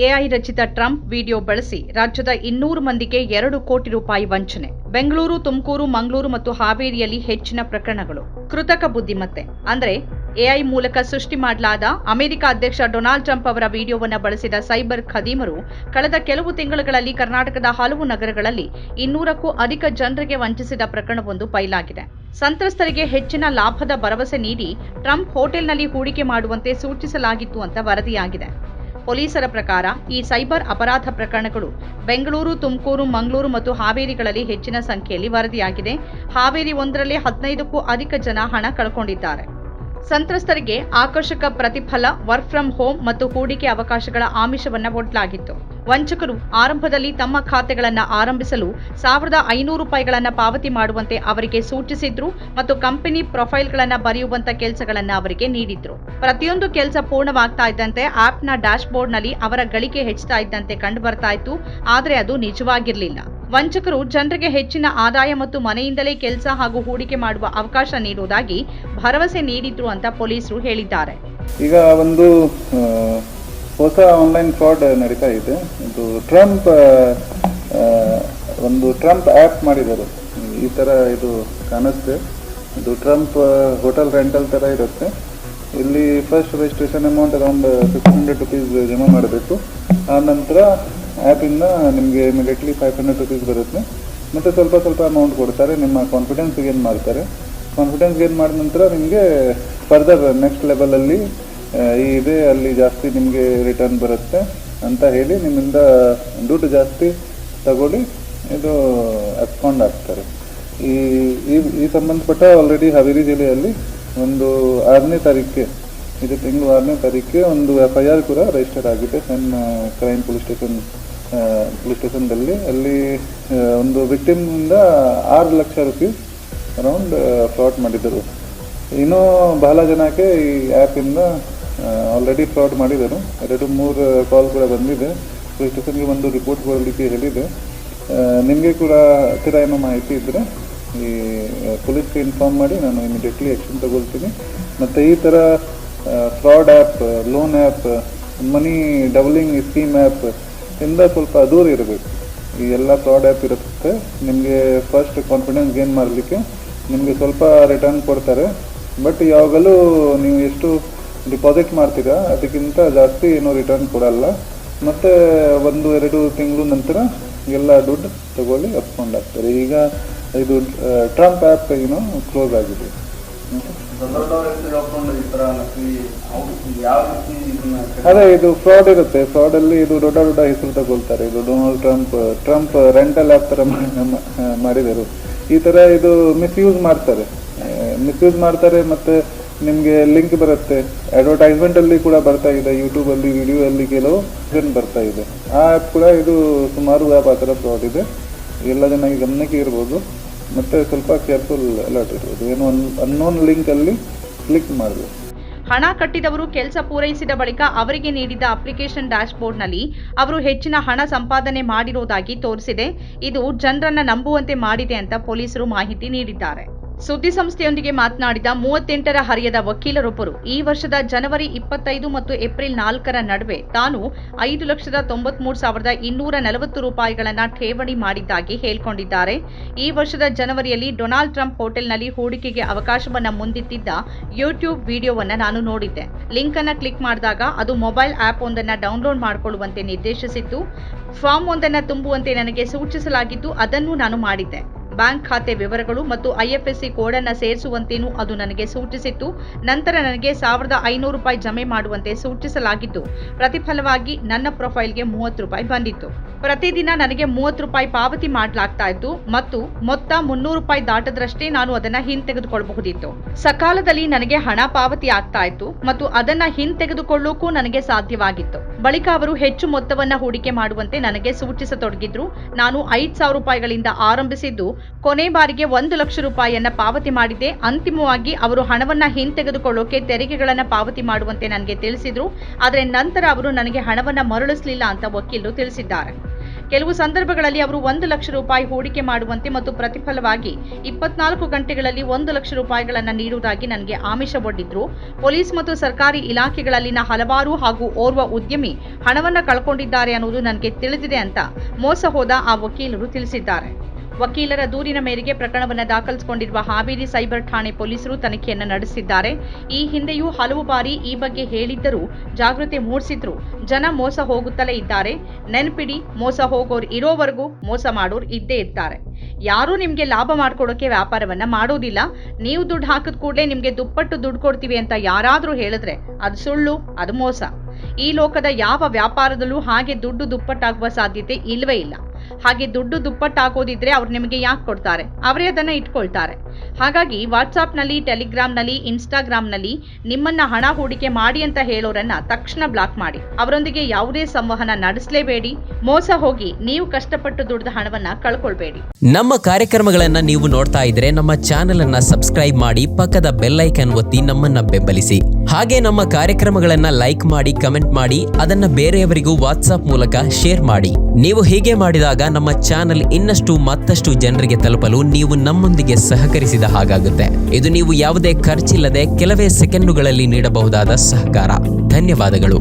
AI ರಚಿತ Trump video ಬಳಸಿ ರಾಜ್ಯದ 200 ಮಂದಿಗೆ 2 ಕೋಟಿ ರೂಪಾಯಿ ವಂಚನೆ. ಬೆಂಗಳೂರು, ತುಮಕೂರು, ಮಂಗಳೂರು ಮತ್ತು ಹಾವೇರಿಯಲ್ಲಿ ಹೆಚ್ಚಿನ ಪ್ರಕರಣಗಳು. ಕೃತಕ ಬುದ್ಧಿಮತ್ತೆ ಅಂದರೆ ಎಐ ಮೂಲಕ ಸೃಷ್ಟಿ ಮಾಡಲಾದ ಅಮೆರಿಕ ಅಧ್ಯಕ್ಷ ಡೊನಾಲ್ಡ್ ಟ್ರಂಪ್ ಅವರ ವಿಡಿಯೋವನ್ನು ಬಳಸಿದ ಸೈಬರ್ ಖದೀಮರು ಕಳೆದ ಕೆಲವು ತಿಂಗಳುಗಳಲ್ಲಿ ಕರ್ನಾಟಕದ ಹಲವು ನಗರಗಳಲ್ಲಿ 200ಕ್ಕೂ ಅಧಿಕ ಜನರಿಗೆ ವಂಚಿಸಿದ ಪ್ರಕರಣವೊಂದು ಬಯಲಾಗಿದೆ. ಸಂತ್ರಸ್ತರಿಗೆ ಹೆಚ್ಚಿನ ಲಾಭದ ಭರವಸೆ ನೀಡಿ ಟ್ರಂಪ್ ಹೋಟೆಲ್ನಲ್ಲಿ ಹೂಡಿಕೆ ಮಾಡುವಂತೆ ಸೂಚಿಸಲಾಗಿತ್ತು ಅಂತ ವರದಿಯಾಗಿದೆ. ಪೊಲೀಸರ ಪ್ರಕಾರ ಈ ಸೈಬರ್ ಅಪರಾಧ ಪ್ರಕರಣಗಳು ಬೆಂಗಳೂರು, ತುಮಕೂರು, ಮಂಗಳೂರು ಮತ್ತು ಹಾವೇರಿಗಳಲ್ಲಿ ಹೆಚ್ಚಿನ ಸಂಖ್ಯೆಯಲ್ಲಿ ವರದಿಯಾಗಿದೆ. ಹಾವೇರಿ ಒಂದರಲ್ಲಿ 15ಕ್ಕೂ ಅಧಿಕ ಜನ ಹಣ ಕಳ್ಕೊಂಡಿದ್ದಾರೆ. ಸಂತ್ರಸ್ತರಿಗೆ ಆಕರ್ಷಕ ಪ್ರತಿಫಲ, ವರ್ಕ್ ಫ್ರಂ ಹೋಮ್ ಮತ್ತು ಹೂಡಿಕೆ ಅವಕಾಶಗಳ ಆಮಿಷವನ್ನು ಒಡ್ಡಲಾಗಿತ್ತು. ವಂಚಕರು ಆರಂಭದಲ್ಲಿ ತಮ್ಮ ಖಾತೆಗಳನ್ನು ಆರಂಭಿಸಲು $1,500 ಪಾವತಿ ಮಾಡುವಂತೆ ಅವರಿಗೆ ಸೂಚಿಸಿದ್ರು ಮತ್ತು ಕಂಪನಿ ಪ್ರೊಫೈಲ್ಗಳನ್ನು ಬರೆಯುವಂತ ಕೆಲಸಗಳನ್ನು ಅವರಿಗೆ ನೀಡಿದ್ರು. ಪ್ರತಿಯೊಂದು ಕೆಲಸ ಪೂರ್ಣವಾಗ್ತಾ ಇದ್ದಂತೆ ಆಪ್ನ ಡ್ಯಾಶ್ ಬೋರ್ಡ್ನಲ್ಲಿ ಅವರ ಗಳಿಕೆ ಹೆಚ್ಚುತ್ತಾ ಇದ್ದಂತೆ ಕಂಡು ಬರ್ತಾ ಇತ್ತು. ಆದರೆ ಅದು ನಿಜವಾಗಿರಲಿಲ್ಲ. ವಂಚಕರು ಜನರಿಗೆ ಹೆಚ್ಚಿನ ಆದಾಯ ಮತ್ತು ಮನೆಯಿಂದಲೇ ಕೆಲಸ ಹಾಗೂ ಹೂಡಿಕೆ ಮಾಡುವ ಅವಕಾಶ ನೀಡುವುದಾಗಿ ಭರವಸೆ ನೀಡಿದ್ರು ಅಂತ ಪೊಲೀಸರು ಹೇಳಿದ್ದಾರೆ. ಈಗ ಒಂದು ಹೊಸ ಆನ್ಲೈನ್ ಫ್ರಾಡ್ ನಡೀತಾ ಇದೆ. ಇದು ಟ್ರಂಪ್ ಆ್ಯಪ್ ಮಾಡಿದ್ದಾರೆ. ಈ ಥರ ಇದು ಕಾಣಿಸುತ್ತೆ. ಇದು ಟ್ರಂಪ್ ಹೋಟೆಲ್ ರೆಂಟಲ್ ಥರ ಇರುತ್ತೆ. ಇಲ್ಲಿ ಫಸ್ಟ್ ರಿಜಿಸ್ಟ್ರೇಷನ್ ಅಮೌಂಟ್ ಅರೌಂಡ್ $600 ಜಮಾ ಮಾಡಬೇಕು. ಆ ನಂತರ ಆ್ಯಪಿಂದ ನಿಮಗೆ ಇಮಿಡಿಯೇಟ್ಲಿ $500 ಬರುತ್ತೆ. ಮತ್ತು ಸ್ವಲ್ಪ ಅಮೌಂಟ್ ಕೊಡ್ತಾರೆ. ನಿಮ್ಮ ಕಾನ್ಫಿಡೆನ್ಸ್ ಗೇನ್ ಮಾಡ್ತಾರೆ. ಕಾನ್ಫಿಡೆನ್ಸ್ ಗೇನ್ ಮಾಡಿದ ನಂತರ ನಿಮಗೆ ಫರ್ದರ್ ನೆಕ್ಸ್ಟ್ ಲೆವೆಲಲ್ಲಿ ಇದೆ, ಅಲ್ಲಿ ಜಾಸ್ತಿ ನಿಮಗೆ ರಿಟರ್ನ್ ಬರುತ್ತೆ ಅಂತ ಹೇಳಿ ನಿಮ್ಮಿಂದ ದುಡ್ಡು ಜಾಸ್ತಿ ತಗೊಳ್ಳಿ ಇದು ಅಪ್ಸ್ಕೊಂಡು ಆಗ್ತಾರೆ. ಈ ಸಂಬಂಧಪಟ್ಟ ಆಲ್ರೆಡಿ ಹಾವೇರಿ ಜಿಲ್ಲೆಯಲ್ಲಿ ಒಂದು 6ನೇ ತಾರೀಕಿಗೆ, ಇದು ತಿಂಗಳು 6ನೇ ತಾರೀಕಿಗೆ ಒಂದು FIR ಕೂಡ ರಿಜಿಸ್ಟರ್ ಆಗಿದೆ ಸಣ್ಣ ಕ್ರೈಮ್ ಪೊಲೀಸ್ ಸ್ಟೇಷನ್ದಲ್ಲಿ. ಅಲ್ಲಿ ಒಂದು ವಿಕ್ಟಿಮ್ನಿಂದ $6 ಲಕ್ಷ ಅರೌಂಡ್ ಫ್ರಾಡ್ ಮಾಡಿದರು. ಇನ್ನೂ ಬಹಳ ಜನಕ್ಕೆ ಈ ಆ್ಯಪಿಂದ ಆಲ್ರೆಡಿ ಫ್ರಾಡ್ ಮಾಡಿದರು. 2-3 ಕಾಲ್ ಕೂಡ ಬಂದಿದೆ. ಪೊಲೀಸ್ ಸ್ಟೇಷನ್ಗೆ ಒಂದು ರಿಪೋರ್ಟ್ ಕೊಡಲಿಕ್ಕೆ ಹೇಳಿದೆ. ನಿಮಗೆ ಕೂಡ ಹತ್ತಿರ ಏನೋ ಮಾಹಿತಿ ಇದ್ದರೆ ಈ ಪೊಲೀಸ್ಗೆ ಇನ್ಫಾರ್ಮ್ ಮಾಡಿ, ನಾನು ಇಮಿಡಿಯೇಟ್ಲಿ ಆ್ಯಕ್ಷನ್ ತಗೊಳ್ತೀನಿ. ಮತ್ತು ಈ ಥರ ಫ್ರಾಡ್ ಆ್ಯಪ್, ಲೋನ್ ಆ್ಯಪ್, ಮನಿ ಡಬಲಿಂಗ್ ಸ್ಕೀಮ್ ಆ್ಯಪ್ ಇಂದ ಸ್ವಲ್ಪ ದೂರ ಇರಬೇಕು. ಈ ಎಲ್ಲ ಫ್ರಾಡ್ ಆ್ಯಪ್ ಇರುತ್ತೆ. ನಿಮಗೆ ಫಸ್ಟ್ ಕಾನ್ಫಿಡೆನ್ಸ್ ಗೇನ್ ಮಾಡಲಿಕ್ಕೆ ನಿಮಗೆ ಸ್ವಲ್ಪ ರಿಟರ್ನ್ ಕೊಡ್ತಾರೆ. ಬಟ್ ಯಾವಾಗಲೂ ನೀವು ಎಷ್ಟು ಡಿಪಾಸಿಟ್ ಮಾಡ್ತೀರಾ ಅದಕ್ಕಿಂತ ಜಾಸ್ತಿ ಏನೂ ರಿಟರ್ನ್ ಕೊಡಲ್ಲ. ಮತ್ತು 1-2 ತಿಂಗಳು ನಂತರ ಎಲ್ಲ ದುಡ್ಡು ತಗೊಳ್ಳಿ ಅಪ್ಕೊಂಡಾಗ್ತಾರೆ. ಈಗ ಇದು ಟ್ರಂಪ್ ಆ್ಯಪ್ ಕ್ಲೋಸ್ ಆಗಿದೆ. ಅದೇ ಇದು ಫ್ರಾಡ್ ಇರುತ್ತೆ. ಫ್ರಾಡಲ್ಲಿ ಇದು ದೊಡ್ಡ ಹೆಸರು ತಗೊಳ್ತಾರೆ. ಇದು ಡೊನಾಲ್ಡ್ ಟ್ರಂಪ್ ರೆಂಟಲ್ ಆ್ಯಪ್ ಥರ ಮಾಡಿದರು. ಈ ಥರ ಇದು ಮಿಸ್ಯೂಸ್ ಮಾಡ್ತಾರೆ. ಮತ್ತು ನಿಮಗೆ ಲಿಂಕ್ ಬರುತ್ತೆ. ಅಡ್ವರ್ಟೈಸ್ಮೆಂಟಲ್ಲಿ ಕೂಡ ಬರ್ತಾ ಇದೆ. ಯೂಟ್ಯೂಬಲ್ಲಿ, ವಿಡಿಯೋಲ್ಲಿ ಕೆಲವು ಬರ್ತಾ ಇದೆ. ಆ ಆ್ಯಪ್ ಕೂಡ ಇದು ಸುಮಾರು ಆ್ಯಪ್ ಆ ಥರ ಫ್ರಾಡ್ ಇದೆ. ಎಲ್ಲ ಜನಕ್ಕೆ ಗಮನಕ್ಕೆ ಇರ್ಬೋದು. ಮತ್ತು ಸ್ವಲ್ಪ ಕೇರ್ಫುಲ್ ಅಲರ್ಟ್ ಇರ್ಬೋದು. ಏನೋ ಅನ್ನೋನ್ ಲಿಂಕಲ್ಲಿ ಕ್ಲಿಕ್ ಮಾಡಬೇಕು. ಹಣ ಕಟ್ಟಿದವರು ಕೆಲಸ ಪೂರೈಸಿದ ಬಳಿಕ ಅವರಿಗೆ ನೀಡಿದ ಅಪ್ಲಿಕೇಶನ್ ಡ್ಯಾಶ್ ಬೋರ್ಡ್ನಲ್ಲಿ ಅವರು ಹೆಚ್ಚಿನ ಹಣ ಸಂಪಾದನೆ ಮಾಡಿರುವುದಾಗಿ ತೋರಿಸಿದೆ. ಇದು ಜನರನ್ನ ನಂಬುವಂತೆ ಮಾಡಿದೆ ಅಂತ ಪೊಲೀಸರು ಮಾಹಿತಿ ನೀಡಿದ್ದಾರೆ. ಸುದ್ದಿ ಸಂಸ್ಥೆಯೊಂದಿಗೆ ಮಾತನಾಡಿದ 38ರ ಹರೆಯದ ವಕೀಲರೊಬ್ಬರು ಈ ವರ್ಷದ ಜನವರಿ 25 ಮತ್ತು ಏಪ್ರಿಲ್ 4ರ ನಡುವೆ ತಾನು $5,93,240 ಠೇವಣಿ ಮಾಡಿದ್ದಾಗಿ ಹೇಳಿಕೊಂಡಿದ್ದಾರೆ. ಈ ವರ್ಷದ ಜನವರಿಯಲ್ಲಿ ಡೊನಾಲ್ಡ್ ಟ್ರಂಪ್ ಹೋಟೆಲ್ನಲ್ಲಿ ಹೂಡಿಕೆಗೆ ಅವಕಾಶವನ್ನ ಮುಂದಿಟ್ಟಿದ್ದ ಯೂಟ್ಯೂಬ್ ವಿಡಿಯೋವನ್ನ ನಾನು ನೋಡಿದ್ದೆ. ಲಿಂಕ್ ಅನ್ನ ಕ್ಲಿಕ್ ಮಾಡಿದಾಗ ಅದು ಮೊಬೈಲ್ ಆಪ್ ಒಂದನ್ನ ಡೌನ್ಲೋಡ್ ಮಾಡಿಕೊಳ್ಳುವಂತೆ ನಿರ್ದೇಶಿಸಿತ್ತು. ಫಾರ್ಮ್ ಒಂದನ್ನ ತುಂಬುವಂತೆ ನನಗೆ ಸೂಚಿಸಲಾಗಿದ್ದು ಅದನ್ನು ನಾನು ಮಾಡಿದ್ದೆ. ಬ್ಯಾಂಕ್ ಖಾತೆ ವಿವರಗಳು ಮತ್ತು IFSC ಕೋಡ್ ಅನ್ನು ಸೇರಿಸುವಂತೇನೂ ಅದು ನನಗೆ ಸೂಚಿಸಿತ್ತು. ನಂತರ ನನಗೆ $1,500 ಜಮೆ ಮಾಡುವಂತೆ ಸೂಚಿಸಲಾಗಿದ್ದು ಪ್ರತಿಫಲವಾಗಿ ನನ್ನ ಪ್ರೊಫೈಲ್ಗೆ $30 ಬಂದಿತ್ತು. ಪ್ರತಿದಿನ ನನಗೆ $30 ಪಾವತಿ ಮಾಡಲಾಗ್ತಾ ಇತ್ತು ಮತ್ತು ಮೊತ್ತ $300 ದಾಟದ್ರಷ್ಟೇ ನಾನು ಅದನ್ನ ಹಿಂತೆಗೆದುಕೊಳ್ಳಬಹುದಿತ್ತು. ಸಕಾಲದಲ್ಲಿ ನನಗೆ ಹಣ ಪಾವತಿ ಆಗ್ತಾ ಇತ್ತು ಮತ್ತು ಅದನ್ನ ಹಿಂತೆಗೆದುಕೊಳ್ಳೋಕ್ಕೂ ನನಗೆ ಸಾಧ್ಯವಾಗಿತ್ತು. ಬಳಿಕ ಅವರು ಹೆಚ್ಚು ಮೊತ್ತವನ್ನ ಹೂಡಿಕೆ ಮಾಡುವಂತೆ ನನಗೆ ಸೂಚಿಸತೊಡಗಿದ್ರು. ನಾನು $5,000 ಆರಂಭಿಸಿದ್ದು ಕೊನೆ ಬಾರಿಗೆ $1 ಲಕ್ಷ ಪಾವತಿ ಮಾಡಿದ್ದೆ. ಅಂತಿಮವಾಗಿ ಅವರು ಹಣವನ್ನ ಹಿಂತೆಗೆದುಕೊಳ್ಳೋಕೆ ತೆರಿಗೆಗಳನ್ನ ಪಾವತಿ ಮಾಡುವಂತೆ ನನಗೆ ತಿಳಿಸಿದ್ರು. ಆದರೆ ನಂತರ ಅವರು ನನಗೆ ಹಣವನ್ನ ಮರಳಿಸಲಿಲ್ಲ ಅಂತ ವಕೀಲರು ತಿಳಿಸಿದ್ದಾರೆ. ಕೆಲವು ಸಂದರ್ಭಗಳಲ್ಲಿ ಅವರು 1 ಲಕ್ಷ ರೂಪಾಯಿ ಹೂಡಿಕೆ ಮಾಡುವಂತೆ ಮತ್ತು ಪ್ರತಿಫಲವಾಗಿ 24 ಗಂಟೆಗಳಲ್ಲಿ 1 ಲಕ್ಷ ರೂಪಾಯಿಗಳನ್ನು ನೀಡುವುದಾಗಿ ನನಗೆ ಆಮಿಷವೊಡ್ಡಿದ್ರು. ಪೊಲೀಸ್ ಮತ್ತು ಸರ್ಕಾರಿ ಇಲಾಖೆಗಳಲ್ಲಿನ ಹಲವಾರು ಹಾಗೂ ಓರ್ವ ಉದ್ಯಮಿ ಹಣವನ್ನು ಕಳ್ಕೊಂಡಿದ್ದಾರೆ ಅನ್ನೋದು ನನಗೆ ತಿಳಿದಿದೆ ಅಂತ ಮೋಸ ಹೋದ ಆ ವಕೀಲರು ತಿಳಿಸಿದ್ದಾರೆ. ವಕೀಲರ ದೂರಿನ ಮೇರೆಗೆ ಪ್ರಕರಣವನ್ನು ದಾಖಲಿಸಿಕೊಂಡಿರುವ ಹಾವೇರಿ ಸೈಬರ್ ಠಾಣೆ ಪೊಲೀಸರು ತನಿಖೆಯನ್ನು ನಡೆಸಿದ್ದಾರೆ. ಈ ಹಿಂದೆಯೂ ಹಲವು ಬಾರಿ ಈ ಬಗ್ಗೆ ಹೇಳಿದ್ದರೂ ಜಾಗೃತಿ ಮೂಡಿಸಿದ್ರು ಜನ ಮೋಸ ಹೋಗುತ್ತಲೇ ಇದ್ದಾರೆ. ನೆನಪಿಡಿ, ಮೋಸ ಹೋಗೋರು ಇರೋವರೆಗೂ ಮೋಸ ಮಾಡೋರು ಇದ್ದೇ ಇರ್ತಾರೆ. ಯಾರೂ ನಿಮಗೆ ಲಾಭ ಮಾಡ್ಕೊಡೋಕೆ ವ್ಯಾಪಾರವನ್ನ ಮಾಡೋದಿಲ್ಲ. ನೀವು ದುಡ್ಡು ಹಾಕಿದ ಕೂಡಲೇ ನಿಮಗೆ ದುಪ್ಪಟ್ಟು ದುಡ್ಡು ಕೊಡ್ತೀವಿ ಅಂತ ಯಾರಾದರೂ ಹೇಳಿದ್ರೆ ಅದು ಸುಳ್ಳು, ಅದು ಮೋಸ. ಈ ಲೋಕದ ಯಾವ ವ್ಯಾಪಾರದಲ್ಲೂ ಹಾಗೆ ದುಡ್ಡು ದುಪ್ಪಟ್ಟಾಗುವ ಸಾಧ್ಯತೆ ಇಲ್ಲವೇ ಇಲ್ಲ. ಹಾಗೆ ದುಡ್ಡು ದುಪ್ಪಟ್ಟಾಗೋದಿದ್ರೆ ಅವ್ರು ನಿಮಗೆ ಯಾಕೆ ಕೊಡ್ತಾರೆ? ಅವರೇ ಅದನ್ನ ಇಟ್ಕೊಳ್ತಾರೆ. ಹಾಗಾಗಿ ವಾಟ್ಸಾಪ್ನಲ್ಲಿ, ಟೆಲಿಗ್ರಾಮ್ನಲ್ಲಿ, ಇನ್ಸ್ಟಾಗ್ರಾಮ್ನಲ್ಲಿ ನಿಮ್ಮನ್ನ ಹಣ ಹೂಡಿಕೆ ಮಾಡಿ ಅಂತ ಹೇಳೋರನ್ನ ತಕ್ಷಣ ಬ್ಲಾಕ್ ಮಾಡಿ. ಅವರೊಂದಿಗೆ ಯಾವುದೇ ಸಂವಹನ ನಡೆಸಲೇಬೇಡಿ. ಮೋಸ ಹೋಗಿ ನೀವು ಕಷ್ಟಪಟ್ಟು ದುಡಿದ ಹಣವನ್ನ ಕಳ್ಕೊಳ್ಬೇಡಿ. ನಮ್ಮ ಕಾರ್ಯಕ್ರಮಗಳನ್ನ ನೀವು ನೋಡ್ತಾ ಇದ್ರೆ ನಮ್ಮ ಚಾನೆಲ್ ಅನ್ನ ಸಬ್ಸ್ಕ್ರೈಬ್ ಮಾಡಿ, ಪಕ್ಕದ ಬೆಲ್ ಐಕಾನ್ ಒತ್ತಿ ನಮ್ಮನ್ನ ಬೆಂಬಲಿಸಿ. ಹಾಗೆ ನಮ್ಮ ಕಾರ್ಯಕ್ರಮಗಳನ್ನ ಲೈಕ್ ಮಾಡಿ, ಕಮೆಂಟ್ ಮಾಡಿ, ಅದನ್ನ ಬೇರೆಯವರಿಗೂ ವಾಟ್ಸಾಪ್ ಮೂಲಕ ಶೇರ್ ಮಾಡಿ. ನೀವು ಹೀಗೆ ಮಾಡಿದಾಗ ನಮ್ಮ ಚಾನೆಲ್ ಇನ್ನಷ್ಟು ಮತ್ತಷ್ಟು ಜನರಿಗೆ ತಲುಪಲು ನೀವು ನಮ್ಮೊಂದಿಗೆ ಸಹಕರಿಸಿದ ಹಾಗಾಗುತ್ತೆ. ಇದು ನೀವು ಯಾವುದೇ ಖರ್ಚಿಲ್ಲದೆ ಕೆಲವೇ ಸೆಕೆಂಡುಗಳಲ್ಲಿ ನೀಡಬಹುದಾದ ಸಹಕಾರ. ಧನ್ಯವಾದಗಳು.